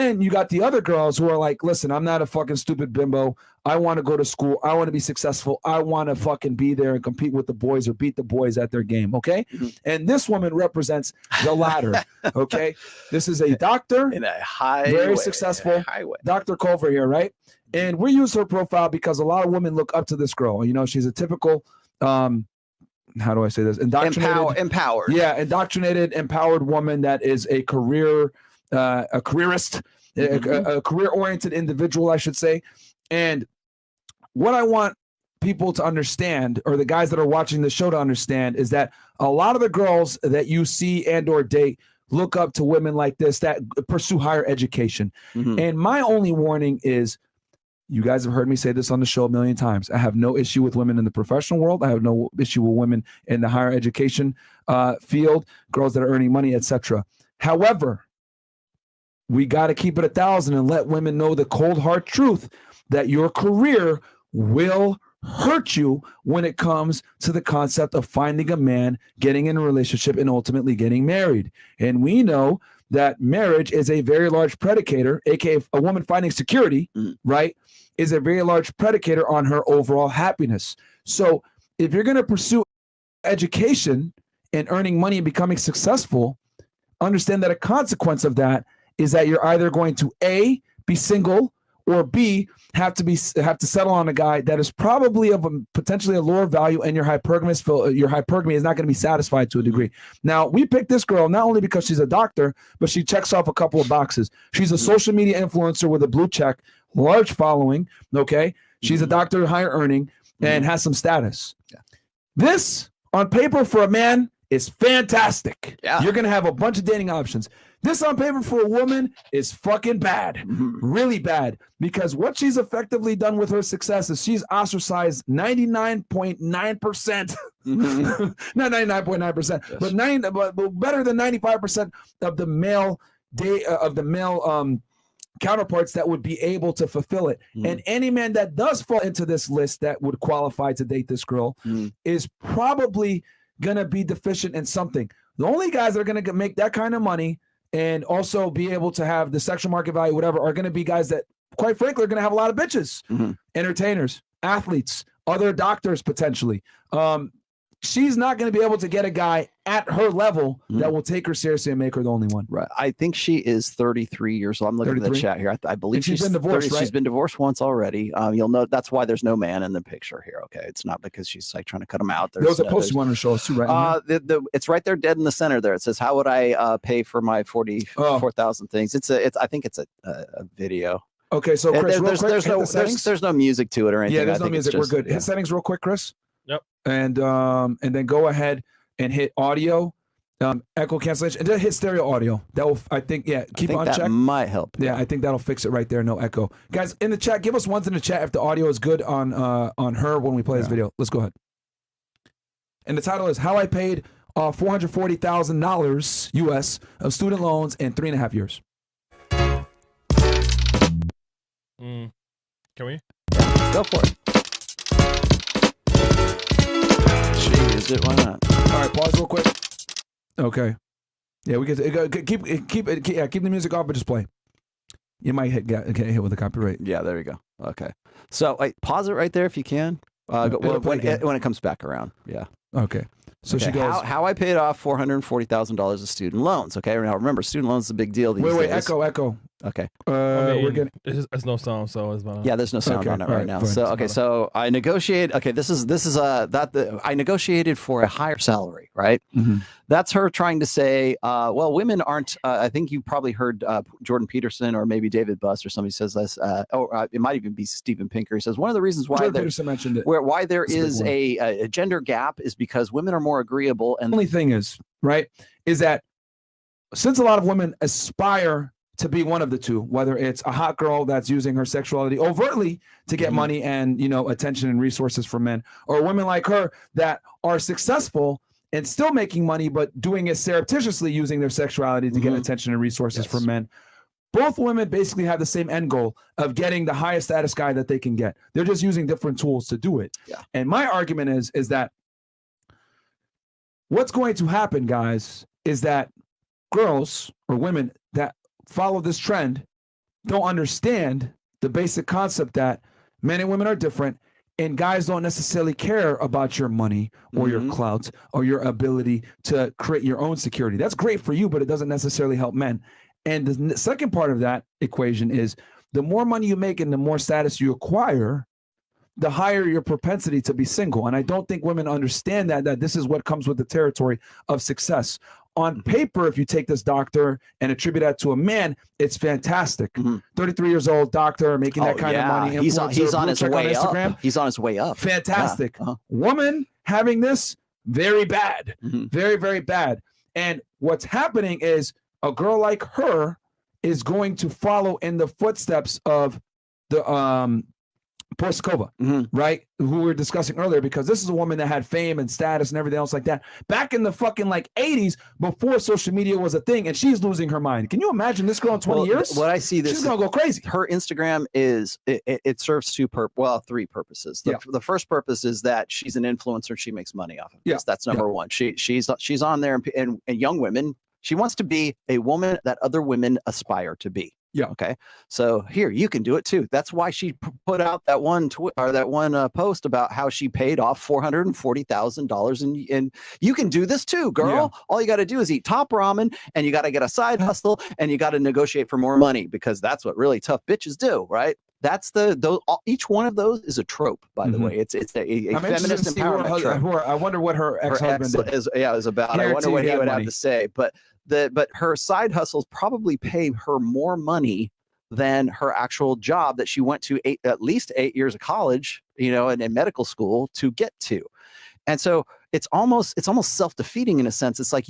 And you got the other girls who are like, listen, I'm not a fucking stupid bimbo. I want to go to school. I want to be successful. I want to fucking be there and compete with the boys or beat the boys at their game. Okay. And this woman represents the latter. Okay. This is a doctor in a high, very successful Dr. Culver here, right? And we use her profile because a lot of women look up to this girl. You know, she's a typical, how do I say this? Empowered. Yeah, indoctrinated, empowered woman that is a career, a careerist, a career-oriented individual, I should say. And what I want people to understand, or the guys that are watching the show to understand, is that a lot of the girls that you see and or date look up to women like this that pursue higher education. And my only warning is, you guys have heard me say this on the show a million times. I have no issue with women in the professional world. I have no issue with women in the higher education field, girls that are earning money, etc. However, we got to keep it 1,000 and let women know the cold hard truth that your career will hurt you when it comes to the concept of finding a man, getting in a relationship, and ultimately getting married. And we know that marriage is a very large predicator, aka a woman finding security, right, is a very large predicator on her overall happiness. So if you're going to pursue education and earning money and becoming successful, understand that a consequence of that is that you're either going to A, be single, or B, have to settle on a guy that is probably of potentially a lower value, and your hypergamy is not going to be satisfied to a degree. Now, we picked this girl not only because she's a doctor, but she checks off a couple of boxes. She's a social media influencer with a blue check, large following, okay? She's a doctor, higher earning, and has some status. This, on paper for a man, is fantastic. You're going to have a bunch of dating options. This on paper for a woman is fucking bad, really bad, because what she's effectively done with her success is she's ostracized 99.9%, not 99.9%, but better than 95% of the male counterparts that would be able to fulfill it. And any man that does fall into this list that would qualify to date this girl is probably gonna be deficient in something. The only guys that are gonna make that kind of money and also be able to have the sexual market value, whatever, are going to be guys that, quite frankly, are going to have a lot of bitches, entertainers, athletes, other doctors, potentially. She's not going to be able to get a guy at her level that will take her seriously and make her the only one. Right. I think she is 33 years old. I'm looking at the chat here. I believe she's been divorced, 30, right? She's been divorced once already. You'll know that's why there's no man in the picture here. Okay. It's not because she's like trying to cut them out. There was a post you wanted to show us too, right? It's right there dead in the center there. It says, how would I pay for my 44,000 things? I think it's a video. Okay. So Chris, there's no music to it or anything. Yeah, there's no music. We're good. Hit settings real quick, Chris. Yep. And then go ahead and hit audio, echo cancellation, and then hit stereo audio. That will, I think, keep on check. That might help. Yeah, I think that'll fix it right there. No echo. Guys, in the chat, give us ones in the chat if the audio is good on her when we play this video. Let's go ahead. And the title is How I Paid $440,000 US of student loans in 3.5 years. Can we? Go for it. Is it? Why not? All right, pause real quick. Okay. Yeah, we can keep the music off, but just play. You might get hit with a copyright. Yeah, there you go. Okay. So pause it right there if you can. When it comes back around. Yeah. Okay. So she goes, how I paid off $440,000 of student loans. Okay. Now remember, student loans is a big deal these days. Wait, echo. Okay. We're getting. There's no sound, so it's about. Yeah, there's no sound on it right now. So so I negotiated. Okay, I negotiated for a higher salary, right? That's her trying to say, well, women aren't. I think you probably heard Jordan Peterson or maybe David Buss or somebody says this. It might even be Steven Pinker. He says one of the reasons why Jordan Peterson mentioned it. Why there is a gender gap is because women are more agreeable. And the only thing is that since a lot of women aspire to be one of the two, whether it's a hot girl that's using her sexuality overtly to get money and attention and resources from men, or women like her that are successful and still making money but doing it surreptitiously, using their sexuality to get attention and resources from men. Both women basically have the same end goal of getting the highest status guy that they can get. They're just using different tools to do it. And my argument is that what's going to happen, guys, is that girls or women that follow this trend don't understand the basic concept that men and women are different, and guys don't necessarily care about your money or your clout or your ability to create your own security. That's great for you, but it doesn't necessarily help men. And the second part of that equation is the more money you make and the more status you acquire, the higher your propensity to be single. And I don't think women understand that this is what comes with the territory of success. On paper, if you take this doctor and attribute that to a man, it's fantastic. 33 years old, doctor, making that kind of money. He's on his way up. He's on his way up. Fantastic. Woman having this, very bad. Very, very bad. And what's happening is a girl like her is going to follow in the footsteps of the Pliskova, right? Who we were discussing earlier, because this is a woman that had fame and status and everything else like that back in the fucking like 80s before social media was a thing, and she's losing her mind. Can you imagine this girl in 20 years? What I see this, she's gonna go crazy. Her Instagram is it serves three purposes. The first purpose is that she's an influencer. She makes money off of this. That's number one. She's on there, and young women. She wants to be a woman that other women aspire to be. Yeah. Okay. So here, you can do it too. That's why she put out that one post about how she paid off $440,000, and you can do this too, girl. All you got to do is eat top ramen, and you got to get a side hustle, and you got to negotiate for more money, because that's what really tough bitches do, right? That's each one of those is a trope, by the way. It's a feminist empowerment trope. I wonder what her ex-husband is about. I wonder what he would have to say, but her side hustles probably pay her more money than her actual job that she went to at least 8 years of college, and in medical school to get to. And so it's almost self-defeating in a sense. It's like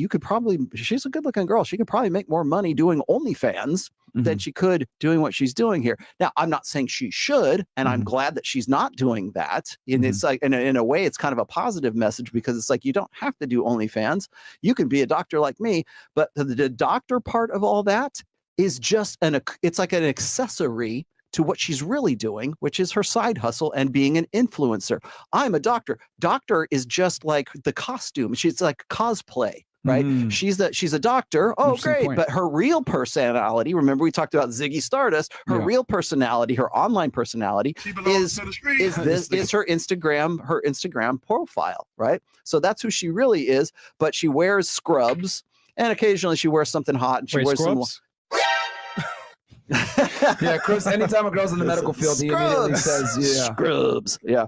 she's a good-looking girl. She could probably make more money doing OnlyFans than she could doing what she's doing here. Now, I'm not saying she should, and I'm glad that she's not doing that. And it's like, in a way, it's kind of a positive message, because it's like, you don't have to do OnlyFans. You can be a doctor like me, but the doctor part of all that is just it's like an accessory to what she's really doing, which is her side hustle and being an influencer. I'm a doctor. Doctor is just like the costume. She's like cosplay, right? She's a doctor. Oh, great. Point. But her real personality, remember we talked about Ziggy Stardust, her real personality, her online personality is her Instagram profile, right? So that's who she really is, but she wears scrubs, and occasionally she wears something hot, and she wears scrubs? Yeah, Chris, anytime a girl's in the medical field, he immediately says, scrubs. Yeah.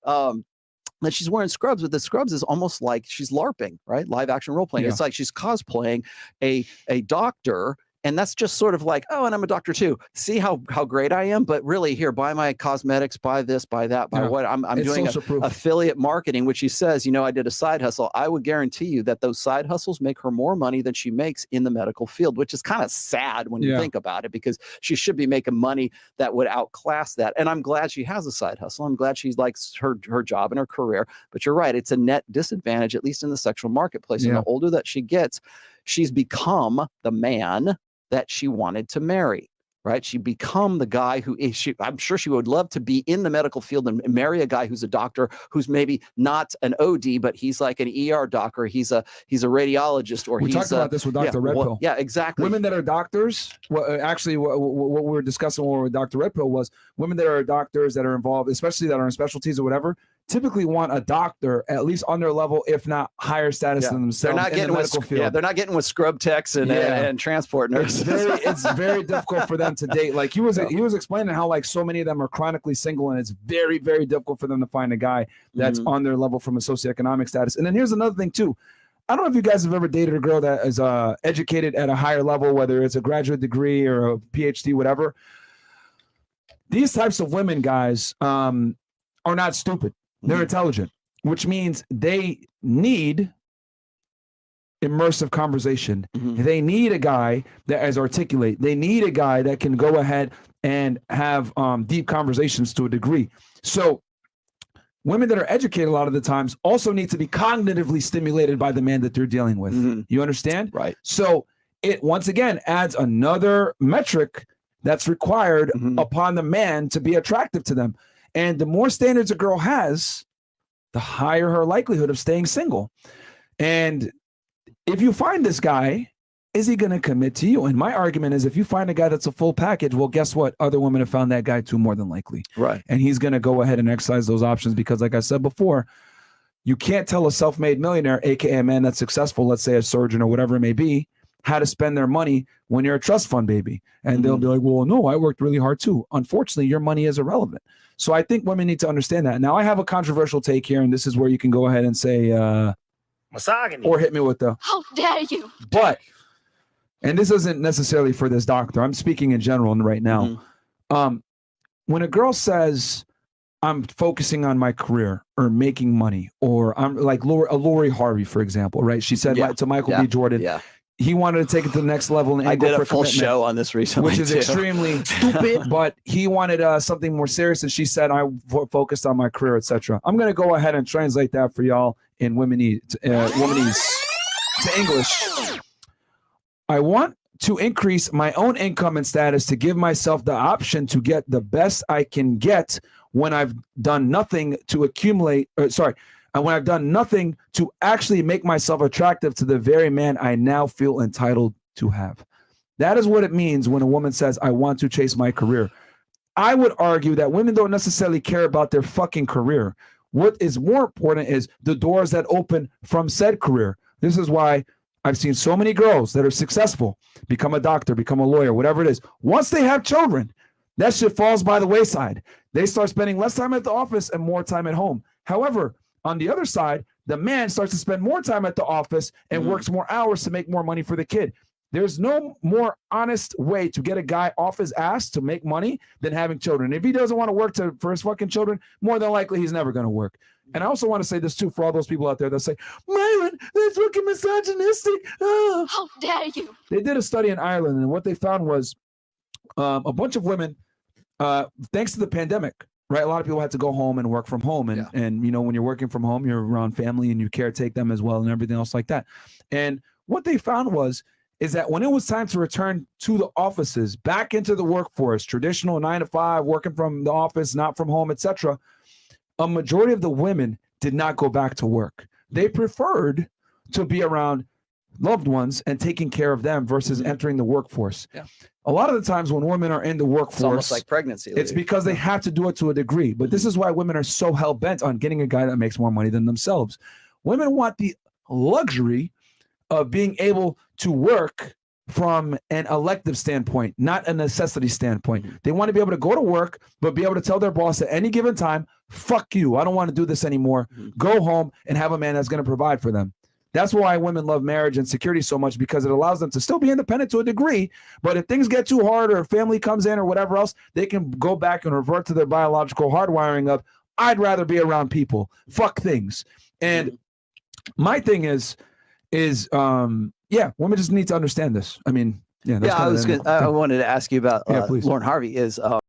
That she's wearing scrubs, but the scrubs is almost like she's LARPing, right? Live action role playing. It's like she's cosplaying a doctor. And that's just sort of like, oh, and I'm a doctor too. See how great I am? But really, here, buy my cosmetics, buy this, buy that, buy what. I'm doing affiliate marketing, which she says, I did a side hustle. I would guarantee you that those side hustles make her more money than she makes in the medical field, which is kind of sad when you think about it, because she should be making money that would outclass that. And I'm glad she has a side hustle. I'm glad she likes her job and her career. But you're right. It's a net disadvantage, at least in the sexual marketplace. And the older that she gets, she's become the man that she wanted to marry, right? She become the guy who is, I'm sure she would love to be in the medical field and marry a guy who's a doctor, who's maybe not an OD, but he's like an ER doctor. He's a radiologist, or we talked about this with Dr. Red Pill. Yeah, exactly. Women that are doctors, actually what we were discussing with Dr. Red Pill was women that are doctors that are involved, especially that are in specialties or whatever, typically want a doctor at least on their level, if not higher status than themselves. They're not getting with they're not getting with scrub techs and transport nurses. It's very difficult for them to date. Like he was explaining how like so many of them are chronically single, and it's very, very difficult for them to find a guy that's on their level from a socioeconomic status. And then here's another thing too. I don't know if you guys have ever dated a girl that is educated at a higher level, whether it's a graduate degree or a PhD, whatever. These types of women, guys, are not stupid. They're intelligent, which means they need immersive conversation. They need a guy that is articulate. They need a guy that can go ahead and have deep conversations to a degree. So women that are educated a lot of the times also need to be cognitively stimulated by the man that they're dealing with. You understand? Right. So it once again adds another metric that's required upon the man to be attractive to them. And the more standards a girl has, the higher her likelihood of staying single. And if you find this guy is he going to commit to you? And my argument is if you find a guy that's a full package, well, guess what? Other women have found that guy too, more than likely. Right. And he's going to go ahead and exercise those options because, like I said before, you can't tell a self-made millionaire, aka a man that's successful, let's say a surgeon or whatever it may be, how to spend their money when you're a trust fund baby. And they'll be like, well, no, I worked really hard too. Unfortunately, your money is irrelevant. So I think women need to understand that. Now, I have a controversial take here, and this is where you can go ahead and say, misogyny, or hit me with the, how dare you? But, and this isn't necessarily for this doctor, I'm speaking in general right now. When a girl says, I'm focusing on my career or making money, or I'm like Lori Harvey, for example, right? She said to Michael B. Jordan, he wanted to take it to the next level. And I did a full show on this recently, which is extremely stupid, but he wanted something more serious. And she said, I focused on my career, etc. I'm going to go ahead and translate that for y'all in womanese to English. I want to increase my own income and status to give myself the option to get the best I can get when I've done nothing to accumulate, and when I've done nothing to actually make myself attractive to the very man I now feel entitled to have. That is what it means when a woman says, I want to chase my career. I would argue that women don't necessarily care about their fucking career. What is more important is the doors that open from said career. This is why I've seen so many girls that are successful, become a doctor, become a lawyer, whatever it is. Once they have children, that shit falls by the wayside. They start spending less time at the office and more time at home. However, on the other side, the man starts to spend more time at the office and works more hours to make more money for the kid. There's no more honest way to get a guy off his ass to make money than having children. If he doesn't want to work for his fucking children, more than likely he's never going to work. And I also want to say this too for all those people out there that say, Myron, that's fucking misogynistic. Oh. How dare you? They did a study in Ireland, and what they found was a bunch of women, thanks to the pandemic, right? A lot of people had to go home and work from home. And you know, when you're working from home, you're around family and you caretake them as well and everything else like that. And what they found is that when it was time to return to the offices, back into the workforce, traditional 9 to 5, working from the office, not from home, etc., a majority of the women did not go back to work. They preferred to be around loved ones and taking care of them versus entering the workforce. A lot of the times when women are in the workforce, it's almost like pregnancy leave. It's because they have to do it to a degree. But this is why women are so hell-bent on getting a guy that makes more money than themselves. Women want the luxury of being able to work from an elective standpoint, not a necessity standpoint. They want to be able to go to work, but be able to tell their boss at any given time, fuck you, I don't want to do this anymore. Go home and have a man that's going to provide for them. That's why women love marriage and security so much, because it allows them to still be independent to a degree. But if things get too hard or family comes in or whatever else, they can go back and revert to their biological hardwiring of, I'd rather be around people. Fuck things. And my thing is women just need to understand this. I mean, I wanted to ask you about Lauren Harvey.